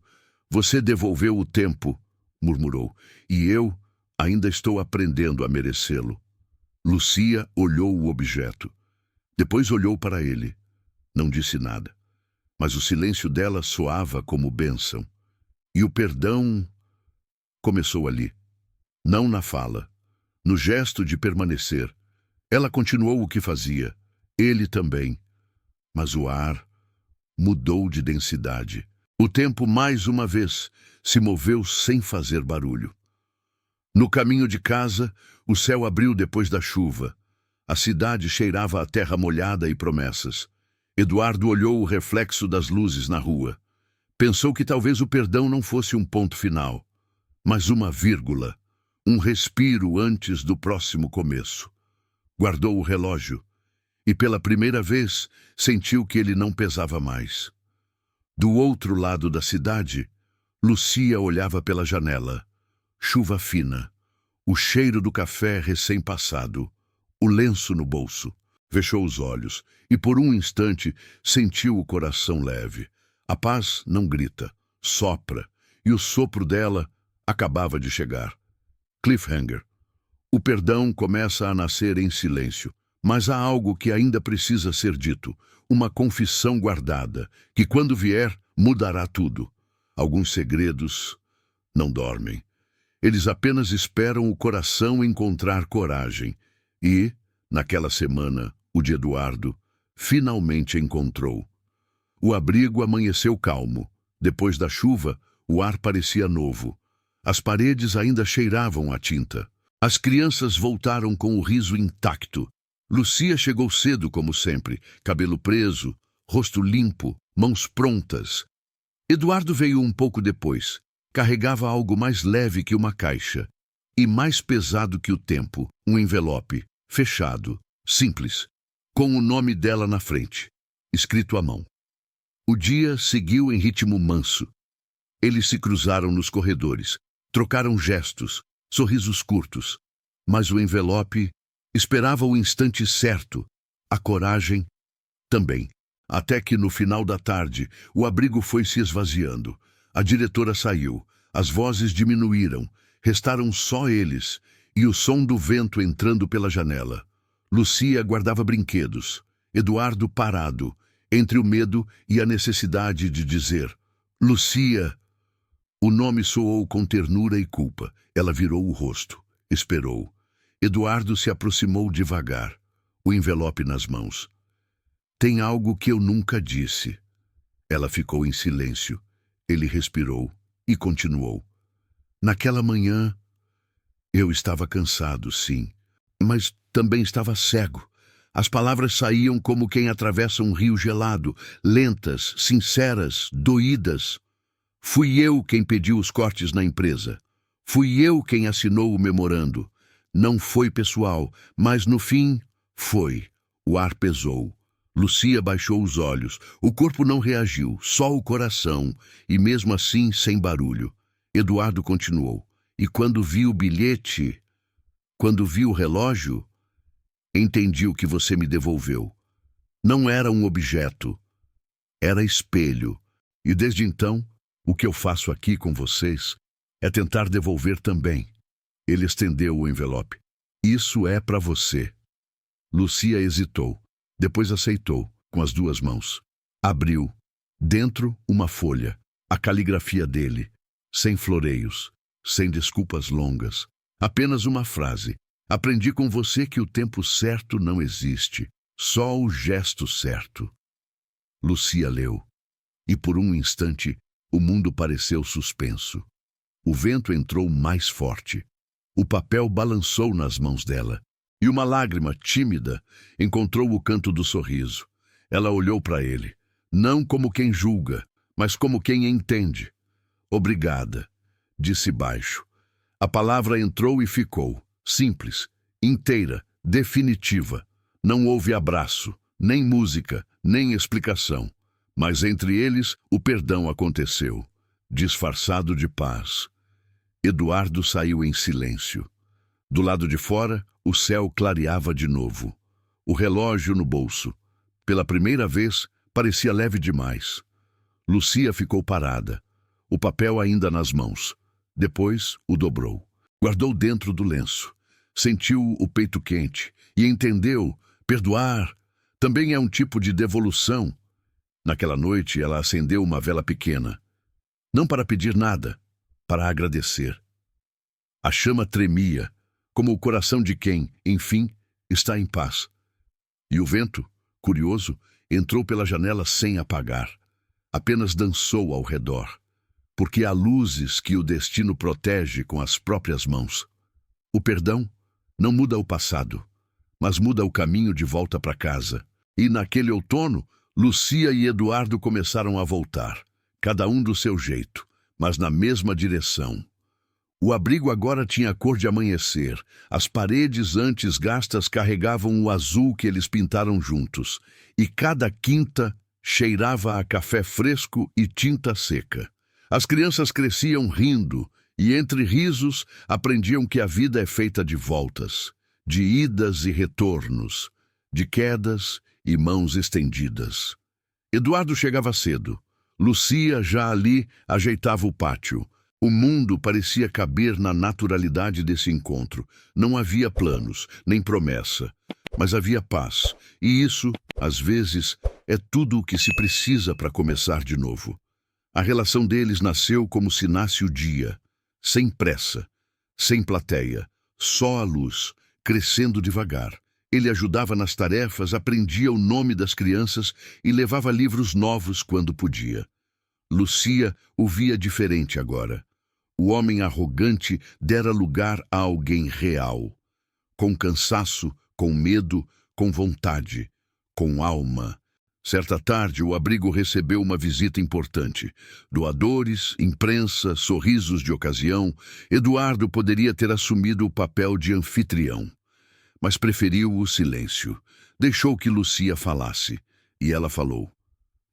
Você devolveu o tempo, murmurou, e eu ainda estou aprendendo a merecê-lo. Lucia olhou o objeto. Depois olhou para ele. Não disse nada, mas o silêncio dela soava como bênção. E o perdão começou ali, não na fala, no gesto de permanecer. Ela continuou o que fazia, ele também, mas o ar mudou de densidade. O tempo, mais uma vez, se moveu sem fazer barulho. No caminho de casa, o céu abriu depois da chuva. A cidade cheirava a terra molhada e promessas. Eduardo olhou o reflexo das luzes na rua. Pensou que talvez o perdão não fosse um ponto final, mas uma vírgula, um respiro antes do próximo começo. Guardou o relógio e, pela primeira vez, sentiu que ele não pesava mais. Do outro lado da cidade, Lucia olhava pela janela. Chuva fina, o cheiro do café recém-passado, o lenço no bolso. Fechou os olhos e, por um instante, sentiu o coração leve. A paz não grita, sopra, e o sopro dela acabava de chegar. Cliffhanger. O perdão começa a nascer em silêncio, mas há algo que ainda precisa ser dito, uma confissão guardada, que quando vier, mudará tudo. Alguns segredos não dormem. Eles apenas esperam o coração encontrar coragem. E, naquela semana, o de Eduardo finalmente encontrou. O abrigo amanheceu calmo. Depois da chuva, o ar parecia novo. As paredes ainda cheiravam a tinta. As crianças voltaram com o riso intacto. Lucia chegou cedo, como sempre, cabelo preso, rosto limpo, mãos prontas. Eduardo veio um pouco depois. Carregava algo mais leve que uma caixa e mais pesado que o tempo, um envelope, fechado, simples, com o nome dela na frente, escrito à mão. O dia seguiu em ritmo manso. Eles se cruzaram nos corredores, trocaram gestos, sorrisos curtos, mas o envelope esperava o instante certo, a coragem também. Até que, no final da tarde, o abrigo foi se esvaziando. A diretora saiu, as vozes diminuíram, restaram só eles e o som do vento entrando pela janela. Lucia guardava brinquedos, Eduardo parado, entre o medo e a necessidade de dizer: Lucia! O nome soou com ternura e culpa. Ela virou o rosto, esperou. Eduardo se aproximou devagar, o envelope nas mãos. Tem algo que eu nunca disse. Ela ficou em silêncio. Ele respirou e continuou. Naquela manhã, eu estava cansado, sim, mas também estava cego. As palavras saíam como quem atravessa um rio gelado, lentas, sinceras, doídas. Fui eu quem pediu os cortes na empresa. Fui eu quem assinou o memorando. Não foi pessoal, mas no fim, foi. O ar pesou. Lucia baixou os olhos. O corpo não reagiu, só o coração, e mesmo assim sem barulho. Eduardo continuou. E quando vi o bilhete, quando vi o relógio, entendi o que você me devolveu. Não era um objeto, era espelho. E desde então, o que eu faço aqui com vocês é tentar devolver também. Ele estendeu o envelope. Isso é para você. Lucia hesitou. Depois aceitou, com as duas mãos. Abriu. Dentro, uma folha. A caligrafia dele. Sem floreios. Sem desculpas longas. Apenas uma frase. Aprendi com você que o tempo certo não existe. Só o gesto certo. Lucia leu. E por um instante, o mundo pareceu suspenso. O vento entrou mais forte. O papel balançou nas mãos dela. E uma lágrima, tímida, encontrou o canto do sorriso. Ela olhou para ele, não como quem julga, mas como quem entende. Obrigada, disse baixo. A palavra entrou e ficou, simples, inteira, definitiva. Não houve abraço, nem música, nem explicação. Mas entre eles, o perdão aconteceu, disfarçado de paz. Eduardo saiu em silêncio. Do lado de fora, o céu clareava de novo. O relógio no bolso. Pela primeira vez, parecia leve demais. Lucia ficou parada, o papel ainda nas mãos. Depois, o dobrou. Guardou dentro do lenço. Sentiu o peito quente e entendeu. Perdoar Também é um tipo de devolução. Naquela noite, ela acendeu uma vela pequena, não para pedir nada, para agradecer. A chama tremia, como o coração de quem, enfim, está em paz. E o vento, curioso, entrou pela janela sem apagar. Apenas dançou ao redor, porque há luzes que o destino protege com as próprias mãos. O perdão não muda o passado, mas muda o caminho de volta para casa. E naquele outono, Lucia e Eduardo começaram a voltar, cada um do seu jeito, mas na mesma direção. O abrigo agora tinha a cor de amanhecer. As paredes antes gastas carregavam o azul que eles pintaram juntos, e cada quinta cheirava a café fresco e tinta seca. As crianças cresciam rindo, e entre risos aprendiam que a vida é feita de voltas, de idas e retornos, de quedas e mãos estendidas. Eduardo chegava cedo. Lucia, já ali, ajeitava o pátio. O mundo parecia caber na naturalidade desse encontro. Não havia planos, nem promessa, mas havia paz. E isso, às vezes, é tudo o que se precisa para começar de novo. A relação deles nasceu como se nasce o dia, sem pressa, sem plateia, só a luz, crescendo devagar. Ele ajudava nas tarefas, aprendia o nome das crianças e levava livros novos quando podia. Lucia o via diferente agora. O homem arrogante dera lugar a alguém real, com cansaço, com medo, com vontade, com alma. Certa tarde, o abrigo recebeu uma visita importante. Doadores, imprensa, sorrisos de ocasião. Eduardo poderia ter assumido o papel de anfitrião, mas preferiu o silêncio. Deixou que Lucia falasse, e ela falou,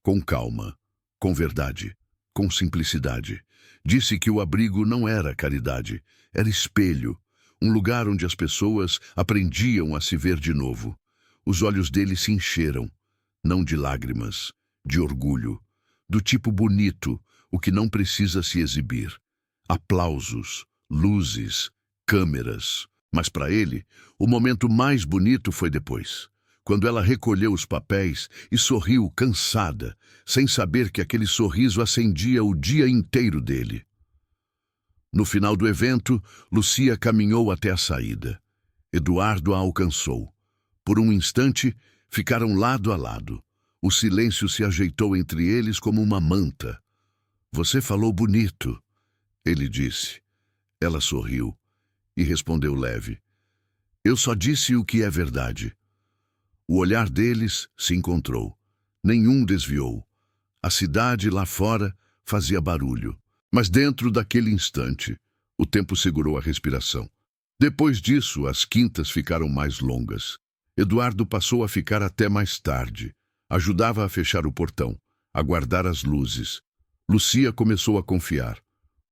com calma, com verdade, com simplicidade. Disse que o abrigo não era caridade, era espelho, um lugar onde as pessoas aprendiam a se ver de novo. Os olhos dele se encheram, não de lágrimas, de orgulho, do tipo bonito, o que não precisa se exibir. Aplausos, luzes, câmeras. Mas para ele, o momento mais bonito foi depois, quando ela recolheu os papéis e sorriu cansada, sem saber que aquele sorriso acendia o dia inteiro dele. No final do evento, Lucia caminhou até a saída. Eduardo a alcançou. Por um instante, ficaram lado a lado. O silêncio se ajeitou entre eles como uma manta. Você falou bonito, ele disse. Ela sorriu e respondeu leve. Eu só disse o que é verdade. O olhar deles se encontrou. Nenhum desviou. A cidade lá fora fazia barulho. Mas dentro daquele instante, o tempo segurou a respiração. Depois disso, as quintas ficaram mais longas. Eduardo passou a ficar até mais tarde. Ajudava a fechar o portão, a guardar as luzes. Lucia começou a confiar.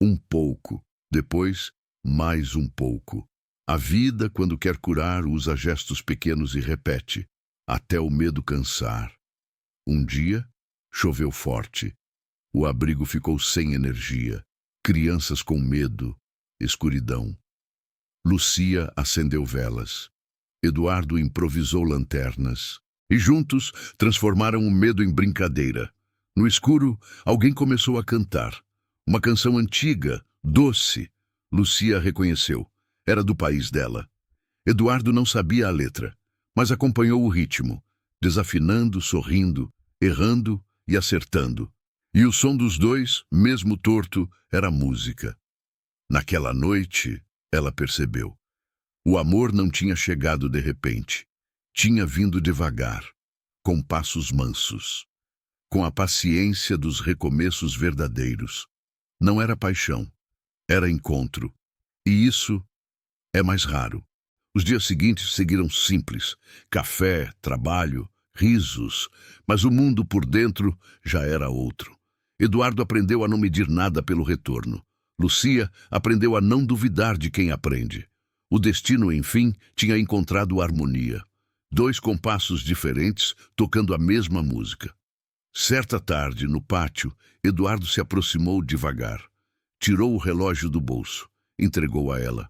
Um pouco. Depois, mais um pouco. A vida, quando quer curar, usa gestos pequenos e repete, até o medo cansar. Um dia, choveu forte. O abrigo ficou sem energia. Crianças com medo, escuridão. Lucia acendeu velas. Eduardo improvisou lanternas. E juntos transformaram o medo em brincadeira. No escuro, alguém começou a cantar. Uma canção antiga, doce. Lucia reconheceu. Era do país dela. Eduardo não sabia a letra, mas acompanhou o ritmo, desafinando, sorrindo, errando e acertando. E o som dos dois, mesmo torto, era música. Naquela noite, ela percebeu. O amor não tinha chegado de repente. Tinha vindo devagar, com passos mansos, com a paciência dos recomeços verdadeiros. Não era paixão, era encontro. E isso é mais raro. Os dias seguintes seguiram simples. Café, trabalho, risos. Mas o mundo por dentro já era outro. Eduardo aprendeu a não medir nada pelo retorno. Lucia aprendeu a não duvidar de quem aprende. O destino, enfim, tinha encontrado harmonia. Dois compassos diferentes, tocando a mesma música. Certa tarde, no pátio, Eduardo se aproximou devagar. Tirou o relógio do bolso. Entregou a ela.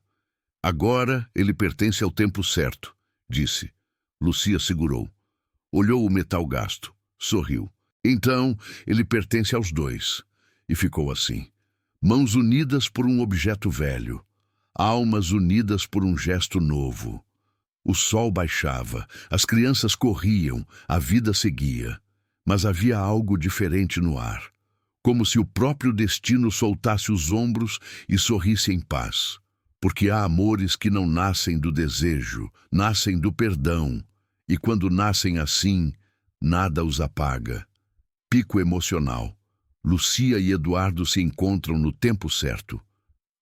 Agora ele pertence ao tempo certo, disse. Lucia segurou. Olhou o metal gasto, sorriu. Então, ele pertence aos dois. E ficou assim. Mãos unidas por um objeto velho. Almas unidas por um gesto novo. O sol baixava, as crianças corriam, a vida seguia. Mas havia algo diferente no ar. Como se o próprio destino soltasse os ombros e sorrisse em paz. Porque há amores que não nascem do desejo, nascem do perdão. E quando nascem assim, nada os apaga. Pico emocional. Lucia e Eduardo se encontram no tempo certo.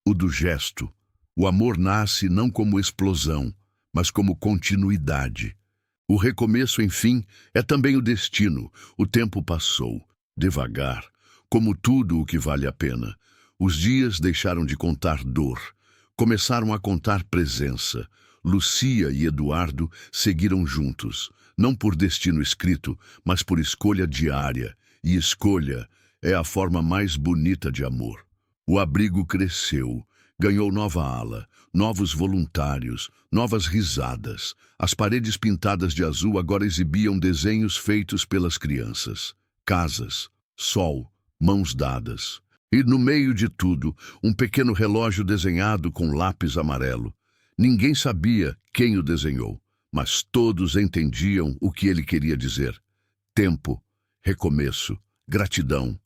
O do gesto. O amor nasce não como explosão, mas como continuidade. O recomeço, enfim, é também o destino. O tempo passou, devagar, como tudo o que vale a pena. Os dias deixaram de contar dor. Começaram a contar presença. Lucia e Eduardo seguiram juntos, não por destino escrito, mas por escolha diária. E escolha é a forma mais bonita de amor. O abrigo cresceu, ganhou nova ala, novos voluntários, novas risadas. As paredes pintadas de azul agora exibiam desenhos feitos pelas crianças. Casas, sol, mãos dadas. E no meio de tudo, um pequeno relógio desenhado com lápis amarelo. Ninguém sabia quem o desenhou, mas todos entendiam o que ele queria dizer. Tempo, recomeço, gratidão.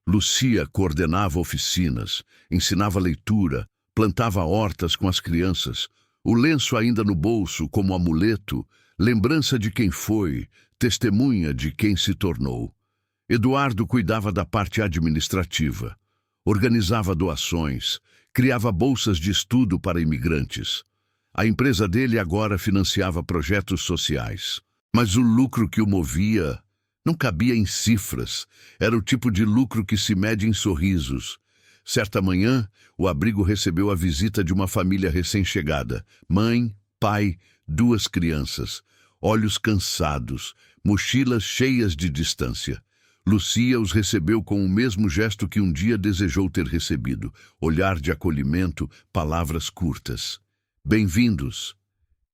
Lucia coordenava oficinas, ensinava leitura, plantava hortas com as crianças, o lenço ainda no bolso como amuleto, lembrança de quem foi, testemunha de quem se tornou. Eduardo cuidava da parte administrativa, organizava doações, criava bolsas de estudo para imigrantes. A empresa dele agora financiava projetos sociais, mas o lucro que o movia não cabia em cifras, era o tipo de lucro que se mede em sorrisos. Certa manhã, o abrigo recebeu a visita de uma família recém-chegada. Mãe, pai, 2 crianças, olhos cansados, mochilas cheias de distância. Lucia os recebeu com o mesmo gesto que um dia desejou ter recebido, olhar de acolhimento, palavras curtas. Bem-vindos.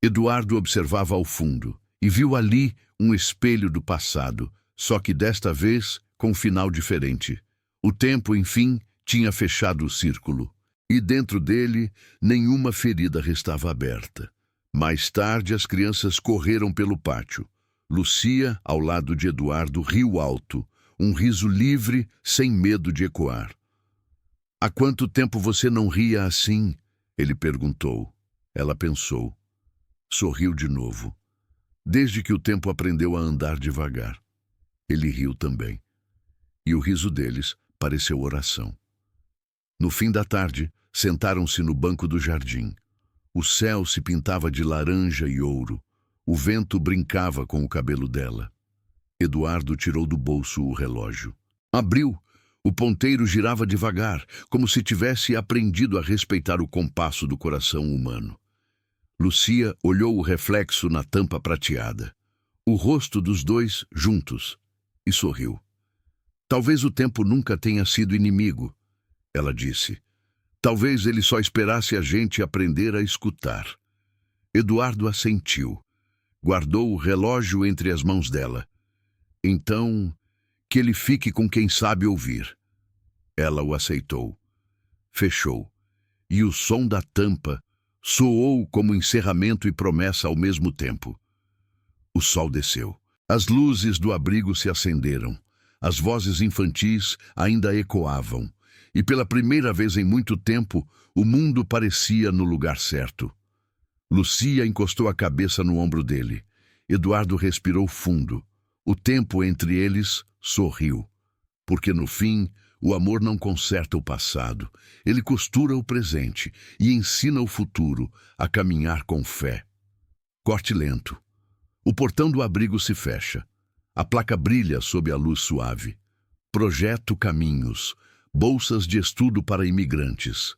Eduardo observava ao fundo e viu ali um espelho do passado, só que desta vez com um final diferente. O tempo, enfim, tinha fechado o círculo, e dentro dele nenhuma ferida restava aberta. Mais tarde as crianças correram pelo pátio. Lucia, ao lado de Eduardo, riu alto, um riso livre, sem medo de ecoar. Há quanto tempo você não ria assim? Ele perguntou. Ela pensou. Sorriu de novo. Desde que o tempo aprendeu a andar devagar. Ele riu também. E o riso deles pareceu oração. No fim da tarde, sentaram-se no banco do jardim. O céu se pintava de laranja e ouro. O vento brincava com o cabelo dela. Eduardo tirou do bolso o relógio. Abriu. O ponteiro girava devagar, como se tivesse aprendido a respeitar o compasso do coração humano. Lucia olhou o reflexo na tampa prateada. O rosto dos dois juntos. E sorriu. Talvez o tempo nunca tenha sido inimigo, ela disse. Talvez ele só esperasse a gente aprender a escutar. Eduardo assentiu. Guardou o relógio entre as mãos dela. Então, que ele fique com quem sabe ouvir. Ela o aceitou. Fechou. E o som da tampa soou como encerramento e promessa ao mesmo tempo. O sol desceu. As luzes do abrigo se acenderam. As vozes infantis ainda ecoavam. E pela primeira vez em muito tempo, o mundo parecia no lugar certo. Lucia encostou a cabeça no ombro dele. Eduardo respirou fundo. O tempo entre eles sorriu. Porque no fim, o amor não conserta o passado. Ele costura o presente e ensina o futuro a caminhar com fé. Corte lento. O portão do abrigo se fecha. A placa brilha sob a luz suave. Projeto Caminhos. Bolsas de estudo para imigrantes.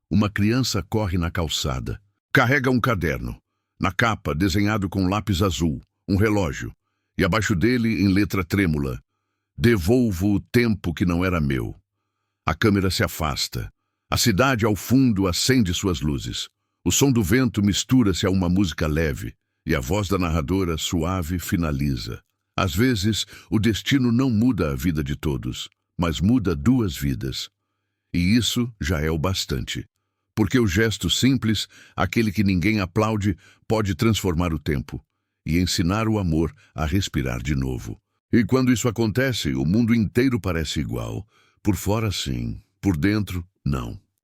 Uma criança corre na calçada. Carrega um caderno. Na capa, desenhado com lápis azul, um relógio. E abaixo dele, em letra trêmula, devolvo o tempo que não era meu. A câmera se afasta. A cidade ao fundo acende suas luzes. O som do vento mistura-se a uma música leve. E a voz da narradora, suave, finaliza. Às vezes, o destino não muda a vida de todos, mas muda 2 vidas. E isso já é o bastante. Porque o gesto simples, aquele que ninguém aplaude, pode transformar o tempo e ensinar o amor a respirar de novo. E quando isso acontece, o mundo inteiro parece igual. Por fora, sim. Por dentro, não.